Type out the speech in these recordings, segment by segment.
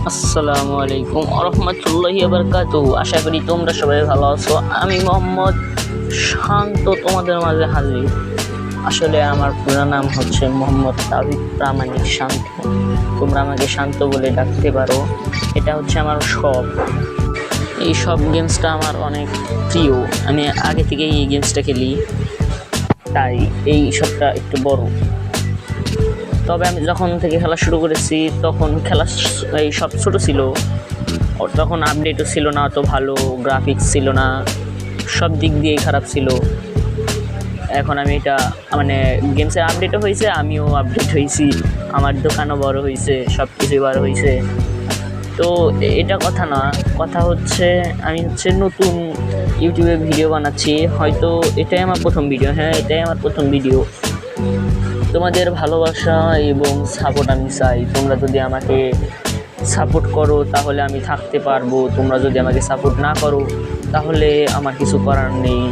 আসসালামু আলাইকুম আরহামাতুল্লাহি বারাকাতুহু। আশা করি তোমরা সবাই ভালো আছো। আমি মোহাম্মদ শান্ত তোমাদের মাঝে হাজির। আসলে আমার পুরো নাম হচ্ছে মোহাম্মদ তাবিব প্রামাণিক শান্ত। তোমরা আমাকে শান্ত বলে ডাকতে পারো। এটা হচ্ছে আমার শখ। এই সব গেমসটা আমার অনেক প্রিয়। আমি আগে থেকেই এই গেমসটা খেলি, তাই এই শখটা একটু বড়। তবে আমি যখন থেকে খেলা শুরু করেছি তখন খেলা এই সব ছোটো ছিল, তখন আপডেটও ছিল না, অত ভালো গ্রাফিক্স ছিল না, সব দিক দিয়েই খারাপ ছিল। এখন আমি এটা মানে গেমসের আপডেটও হয়েছে, আমিও আপডেট হয়েছি, আমার দোকানও বড় হয়েছে, সব কিছুই বড় হয়েছে। তো এটা কথা না, কথা হচ্ছে আমি নতুন ইউটিউবে ভিডিও বানাচ্ছি। হয়তো এটাই আমার প্রথম ভিডিও, হ্যাঁ এটাই আমার প্রথম ভিডিও। তোমাদের ভালোবাসা এবং সাপোর্ট আমি চাই। তোমরা যদি আমাকে সাপোর্ট করো তাহলে আমি থাকতে পারবো, তোমরা যদি আমাকে সাপোর্ট না করো তাহলে আমার কিছু করার নেই।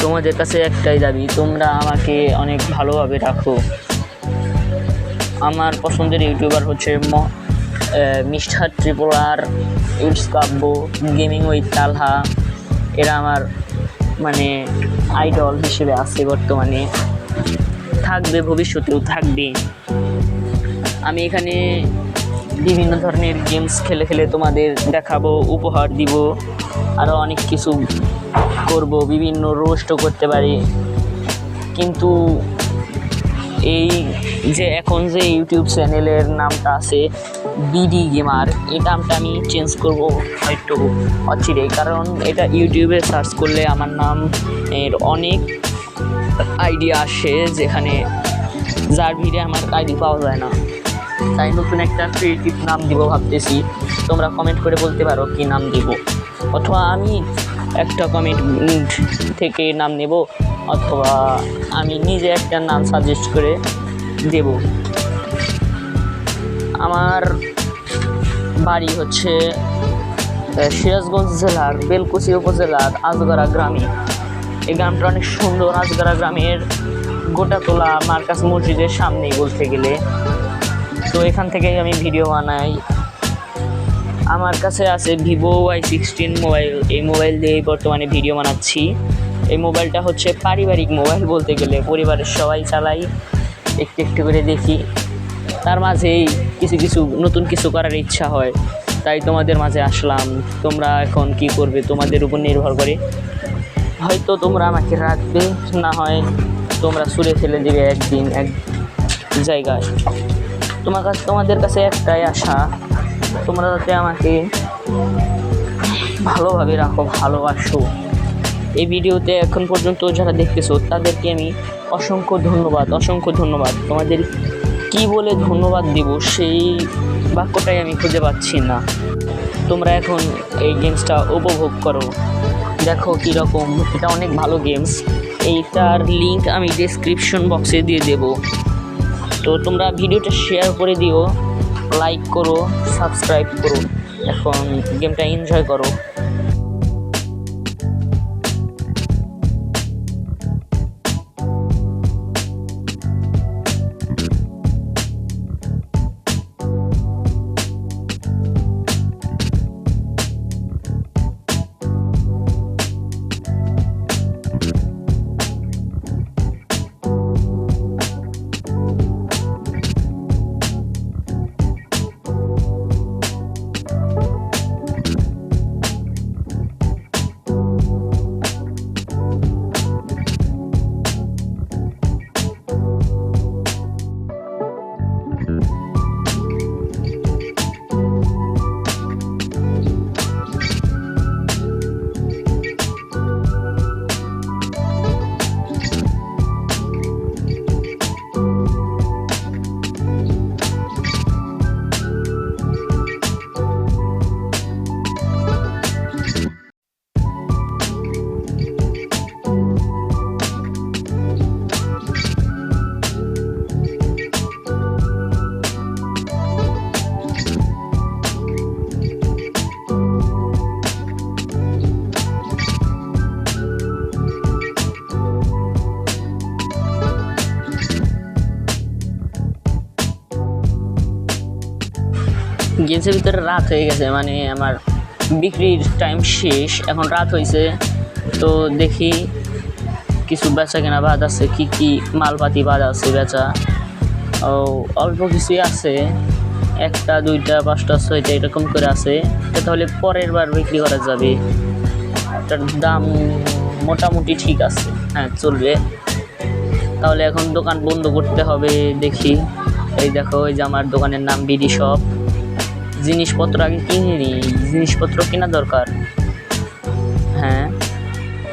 তোমাদের কাছে একটাই দাবি, তোমরা আমাকে অনেক ভালোভাবে রাখো। আমার পছন্দের ইউটিউবার হচ্ছে মিস্টার ত্রিপুরার, ইটস কাব্য, গেমিং উইথ তালহা। এরা আমার মানে আইডল হিসেবে আছে বর্তমানে, থাকবে, ভবিষ্যতেও থাকবে। আমি এখানে বিভিন্ন ধরনের গেমস খেলে খেলে তোমাদের দেখাবো, উপহার দিব, আরও অনেক কিছু করব, বিভিন্ন রোস্টও করতে পারি। কিন্তু এই যে এখন যে ইউটিউব চ্যানেলের নামটা আছে বিডি গেমার, এই নামটা আমি চেঞ্জ করব হয়তো অচিরেই, কারণ এটা ইউটিউবে সার্চ করলে আমার নাম এর অনেক আইডিয়া আসে, যেখানে যার ভিড়ে আমার আইডি পাওয়া যায় না। তাই নতুন একটা ক্রিয়েটিভ নাম দিব ভাবতেছি। তোমরা কমেন্ট করে বলতে পারো কি নাম দিব, অথবা আমি একটা কমেন্ট থেকে নাম নেব, অথবা আমি নিজে একটা নাম সাজেস্ট করে দেব। আমার বাড়ি হচ্ছে সিরাজগঞ্জ জেলার বেলকুচি উপজেলার আজগরা গ্রামে। এই গ্রামটা অনেক সুন্দর। আজগরা গ্রামের গোটাতলা মার্কাস মসজিদের সামনেই বলতে গেলে। তো এখান থেকেই আমি ভিডিও বানাই। আমার কাছে আছে ভিভো Y16 মোবাইল। এই মোবাইল দিয়েই বর্তমানে ভিডিও বানাচ্ছি। এই মোবাইলটা হচ্ছে পারিবারিক মোবাইল বলতে গেলে, পরিবারের সবাই চালাই, একটু একটু করে দেখি। তার মাঝেই কিছু নতুন কিছু করার ইচ্ছা হয়, তাই তোমাদের মাঝে আসলাম। তোমরা এখন কি করবে তোমাদের উপর নির্ভর করে। হয়তো তোমরা আমাকে রাখবে, না হয় তোমরা ছুঁড়ে ফেলে দেবে একদিন এক জায়গায়। তোমাদের কাছে একটাই আশা, তোমরা যাতে আমাকে ভালোভাবে রাখো, ভালোবাসো। এই ভিডিওতে এখন পর্যন্ত যারা দেখতেছো তাদেরকে আমি অসংখ্য ধন্যবাদ। তোমাদের কি বলে ধন্যবাদ দিব সেই বাক্যটাই আমি খুঁজে পাচ্ছি না। তোমরা এখন এই গেমসটা উপভোগ করো, দেখো কীরকম। এটা অনেক ভালো গেমস। এইটার লিঙ্ক আমি ডেসক্রিপশন বক্সে দিয়ে দেব। তো তোমরা ভিডিওটা শেয়ার করে দিও, লাইক করো, সাবস্ক্রাইব করো। এখন গেমটা এনজয় করো। গেমসের ভিতরে রাত হয়ে গেছে, মানে আমার বিক্রির টাইম শেষ, এখন রাত হয়েছে। তো দেখি কিছু বেচা কেনা বাদ আছে, কি কি মালপাতি বাদ আছে বেচা। ও অল্প কিছুই আছে, 1টা 2টা 5টা 6টা এরকম করে আছে। তাহলে পরের বার বিক্রি করা যাবে। এটার দাম মোটামুটি ঠিক আছে, হ্যাঁ চলবে। তাহলে এখন দোকান বন্ধ করতে হবে। দেখি, এই দেখো, এই যে আমার দোকানের নাম বিডি শপ। জিনিসপত্র আগে কিনে নিই, জিনিসপত্র কেনা দরকার। হ্যাঁ,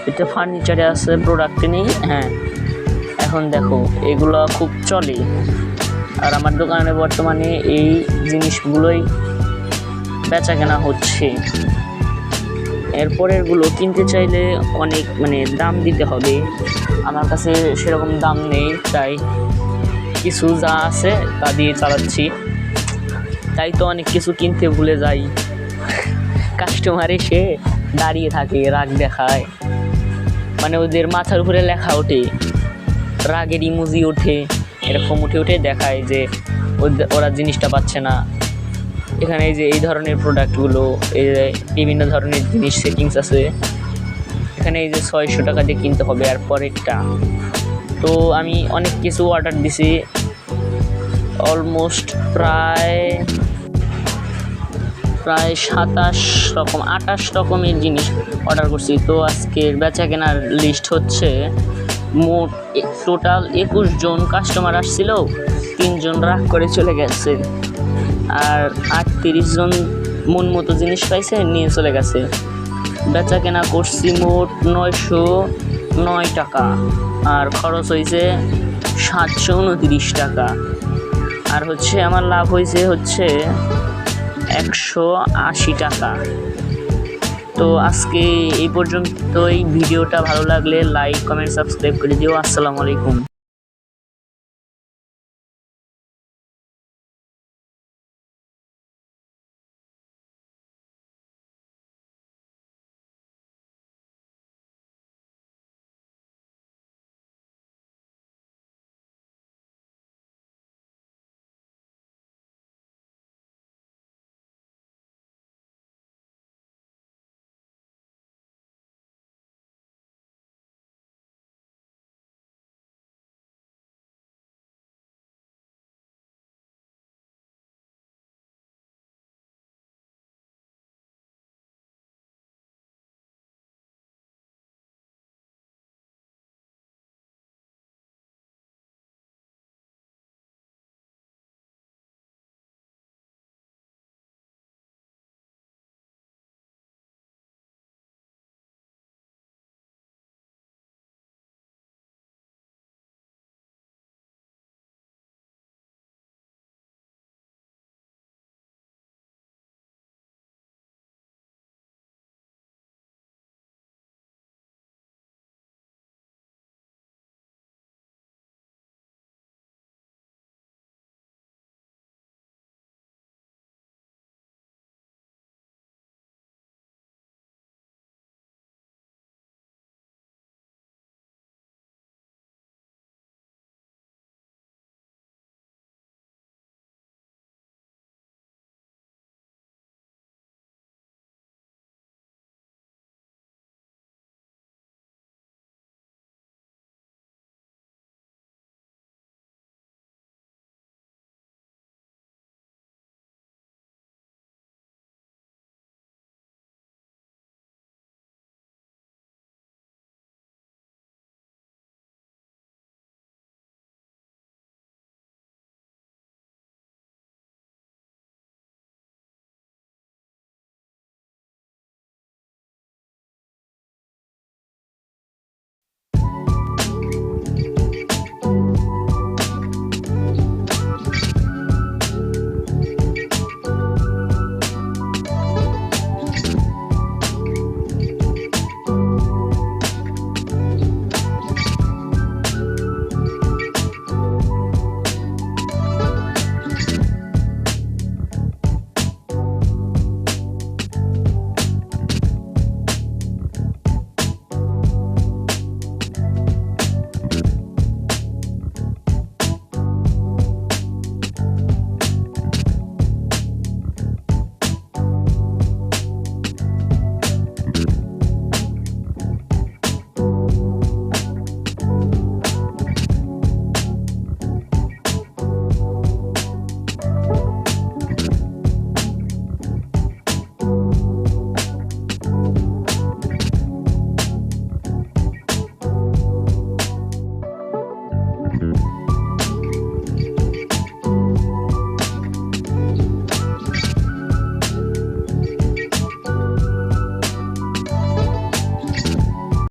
এটা ফার্নিচারে আছে, প্রোডাক্টে নেই। হ্যাঁ, এখন দেখো এগুলো খুব চলে, আর আমার দোকানে বর্তমানে এই জিনিসগুলোই বেচা কেনা হচ্ছে। এরপরেরগুলো কিনতে চাইলে অনেক মানে দাম দিতে হবে, আমার কাছে সেরকম দাম নেই, তাই কিছু যা আছে তা দিয়ে চালাচ্ছি। তাই তো অনেক কিছু কিনতে ভুলে যাই, কাস্টমার এসে দাঁড়িয়ে থাকে, রাগ দেখায়, মানে ওদের মাথার উপরে লেখা ওঠে, রাগের ইমোজি ওঠে, এরকম উঠে দেখায় যে ওরা জিনিসটা পাচ্ছে না। এখানে এই যে এই ধরনের প্রোডাক্টগুলো, এই যে বিভিন্ন ধরনের জিনিস সেটিংস আছে। এখানে এই যে 600 টাকা দিয়ে কিনতে হবে আর পরেরটা। তো আমি অনেক কিছু অর্ডার দিছি, অলমোস্ট প্রায় 27 রকম 28 রকমের জিনিস অর্ডার করছি। তো আজকের বেচা কেনার লিস্ট হচ্ছে মোট টোটাল 21 জন কাস্টমার আসছিল, 3 জন রাগ করে চলে গেছে, আর 38 জন মন মতো জিনিস পাইছে, নিয়ে চলে গেছে। বেচা কেনা করছি মোট 909 টাকা, আর খরচ হয়েছে 729 টাকা, আর হচ্ছে আমার লাভ হয়েছে 180 টাকা। তো আজকে এই পর্যন্তই। ভিডিওটা ভালো লাগলে লাইক কমেন্ট সাবস্ক্রাইব করে দিও। আসসালামু আলাইকুম।